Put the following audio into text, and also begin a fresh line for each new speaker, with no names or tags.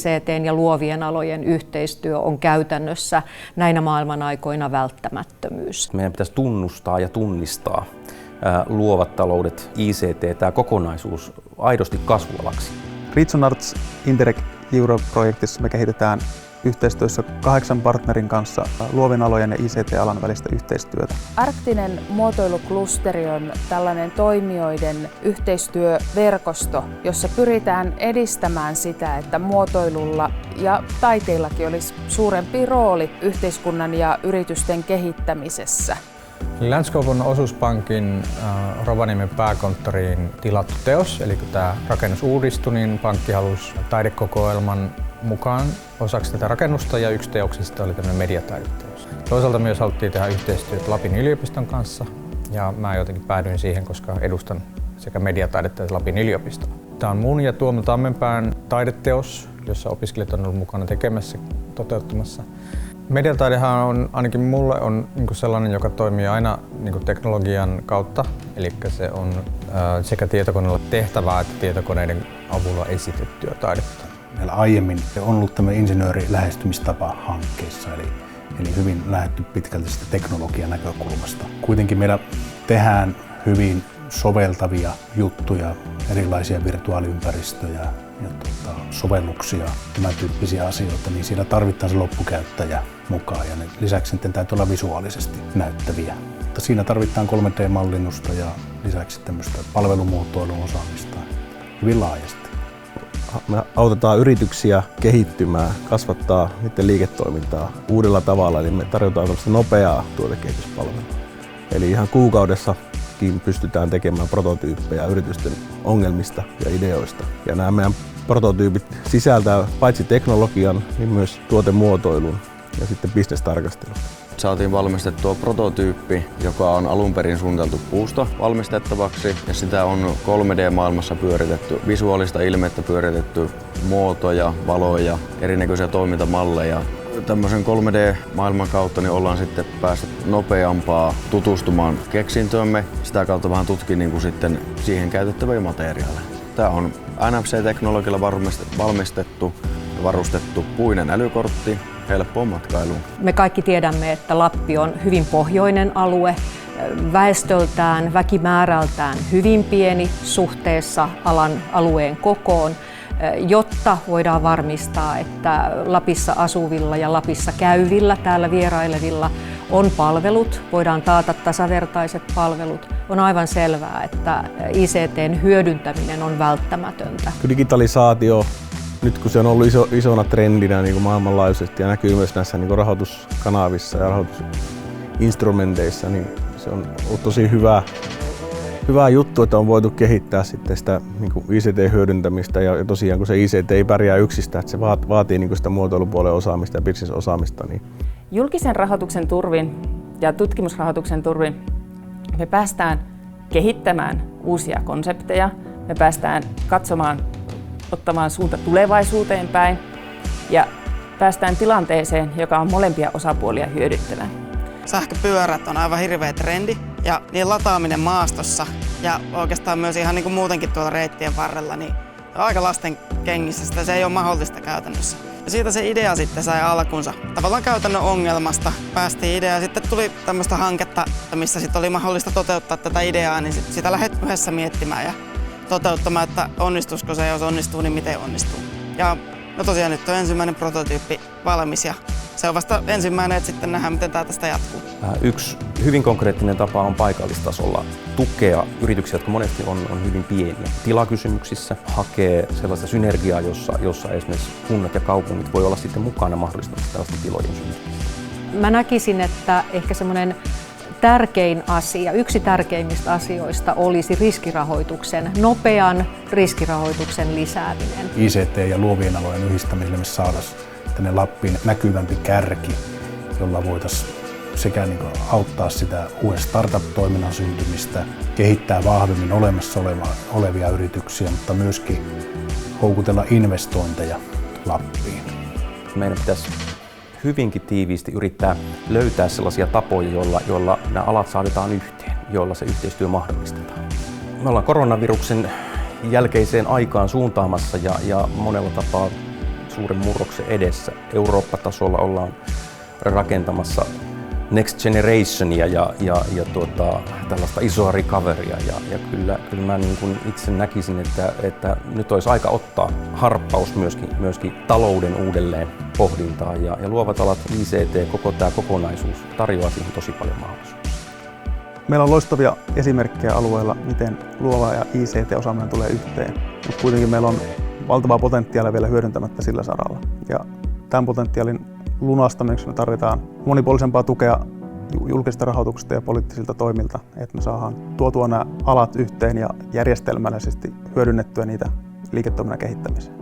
ICT:n ja luovien alojen yhteistyö on käytännössä näinä maailmanaikoina välttämättömyys.
Meidän pitäisi tunnustaa ja tunnistaa luovat taloudet, ICT, tämä kokonaisuus aidosti kasvualaksi.
Reach Arts Interreg Europe-projektissa me kehitetään yhteistyössä 8 partnerin kanssa luovien alojen ja ICT-alan välistä yhteistyötä.
Arktinen muotoiluklusteri on tällainen toimijoiden yhteistyöverkosto, jossa pyritään edistämään sitä, että muotoilulla ja taiteillakin olisi suurempi rooli yhteiskunnan ja yritysten kehittämisessä.
Landscope on Osuuspankin Rovaniemen pääkonttoriin tilattu teos, eli kun tämä rakennus uudistui, niin pankki halusi taidekokoelman mukaan osaksi tätä rakennusta ja yksi teoksista oli tämmöinen mediataideteos. Toisaalta myös haluttiin tehdä yhteistyötä Lapin yliopiston kanssa ja mä jotenkin päädyin siihen, koska edustan sekä mediataidetta että Lapin yliopistoa. Tämä on mun ja Tuomo Tammenpään taideteos, jossa opiskelijat on ollut mukana tekemässä, toteuttamassa. Mediataidehan on ainakin mulle on sellainen, joka toimii aina teknologian kautta, eli se on sekä tietokoneella tehtävää että tietokoneiden avulla esitettyä taidetta.
Meillä aiemmin on ollut tämmöinen insinöörilähestymistapa hankkeissa, eli hyvin lähdetty pitkälti sitä teknologian näkökulmasta. Kuitenkin meillä tehdään hyvin soveltavia juttuja, erilaisia virtuaaliympäristöjä ja sovelluksia, tämän tyyppisiä asioita, niin siellä tarvitaan se loppukäyttäjä mukaan ja lisäksi sitten täytyy olla visuaalisesti näyttäviä. Mutta siinä tarvitaan 3D-mallinnusta ja lisäksi tämmöistä palvelumuotoilun osaamista hyvin laajasti.
Me autetaan yrityksiä kehittymään, kasvattaa niiden liiketoimintaa uudella tavalla, eli me tarjotaan tämmöistä nopeaa tuotekehityspalvelua. Eli ihan kuukaudessakin pystytään tekemään prototyyppejä yritysten ongelmista ja ideoista. Ja nämä meidän prototyypit sisältää paitsi teknologian, niin myös tuotemuotoilun ja sitten bisnestarkastelun.
Saatiin valmistettua prototyyppi, joka on alun perin suunniteltu puusta valmistettavaksi ja sitä on 3D-maailmassa pyöritetty, visuaalista ilmettä pyöritetty, muotoja, valoja, erinäköisiä toimintamalleja. Tämmöisen 3D-maailman kautta niin ollaan sitten päästy nopeampaa tutustumaan keksintöömme, sitä kautta vähän tutkin sitten siihen käytettäviä materiaaleja. Tämä on NFC-teknologialla valmistettu ja varustettu puinen älykortti helppoon matkailuun.
Me kaikki tiedämme, että Lappi on hyvin pohjoinen alue, väestöltään, väkimäärältään hyvin pieni suhteessa alueen kokoon, jotta voidaan varmistaa, että Lapissa asuvilla ja Lapissa käyvillä, täällä vierailevilla on palvelut, voidaan taata tasavertaiset palvelut. On aivan selvää, että ICT:n hyödyntäminen on välttämätöntä.
Digitalisaatio, nyt kun se on ollut isona trendinä niin kuin maailmanlaajuisesti ja näkyy myös näissä niin kuin rahoituskanavissa ja rahoitusinstrumenteissa, niin se on ollut tosi hyvä juttu, että on voitu kehittää sitten sitä niin kuin ICT-hyödyntämistä ja tosiaan kun se ICT ei pärjää yksistään, että se vaatii niin kuin sitä muotoilupuolen osaamista ja business-osaamista. Niin.
Julkisen rahoituksen turvin ja tutkimusrahoituksen turvin me päästään kehittämään uusia konsepteja, me päästään ottamaan suunta tulevaisuuteen päin ja päästään tilanteeseen, joka on molempia osapuolia hyödyttävä.
Sähköpyörät on aivan hirveä trendi ja niiden lataaminen maastossa ja oikeastaan myös ihan niin kuin muutenkin tuolla reittien varrella, niin on aika lasten kengissä, sitä se ei ole mahdollista käytännössä. Ja siitä se idea sitten sai alkunsa. Tavallaan käytännön ongelmasta päästiin ideaan. Sitten tuli tämmöistä hanketta, missä sitten oli mahdollista toteuttaa tätä ideaa, niin sitä lähdettiin yhdessä miettimään ja toteuttamaan, että onnistuisiko se, jos onnistuu, niin miten onnistuu. Ja no tosiaan nyt on ensimmäinen prototyyppi valmis ja se on vasta ensimmäinen, että sitten nähdään, miten tämä tästä jatkuu. Yksi
hyvin konkreettinen tapa on paikallistasolla tukea yrityksiä, jotka monesti on hyvin pieniä. Tilakysymyksissä hakee sellaista synergiaa, jossa esimerkiksi kunnat ja kaupungit voi olla sitten mukana mahdollistamassa tällaisten tilojen syntymistä.
Mä näkisin, että ehkä semmoinen tärkein asia, yksi tärkeimmistä asioista olisi riskirahoituksen, nopean riskirahoituksen lisääminen.
ICT ja luovien alojen yhdistämisellä me saataisiin tänne Lappiin näkyvämpi kärki, jolla voitaisiin sekä auttaa sitä uuden startup-toiminnan syntymistä, kehittää vahvemmin olemassa olevia yrityksiä, mutta myöskin houkutella investointeja Lappiin.
Meidän pitäisi hyvinkin tiiviisti yrittää löytää sellaisia tapoja, joilla nämä alat saadaan yhteen, joilla se yhteistyö mahdollistetaan. Me ollaan koronaviruksen jälkeiseen aikaan suuntaamassa ja monella tapaa suuren murroksen edessä. Eurooppa-tasolla ollaan rakentamassa Next Generationia ja tällaista isoa recoverya. Ja kyllä mä niin kuin itse näkisin, että nyt olisi aika ottaa harppaus myöskin talouden uudelleen pohdintaa. Ja luovat alat, ICT, koko tämä kokonaisuus tarjoaa siihen tosi paljon mahdollisuuksia.
Meillä on loistavia esimerkkejä alueella, miten luova ja ICT-osaaminen tulee yhteen. Mutta kuitenkin meillä on valtavaa potentiaalia vielä hyödyntämättä sillä saralla. Ja tämän potentiaalin lunastamiseksi me tarvitaan monipuolisempaa tukea julkisesta rahoituksesta ja poliittisilta toimilta, että me saadaan tuotua nämä alat yhteen ja järjestelmällisesti hyödynnettyä niitä liiketoiminnan kehittämiseen.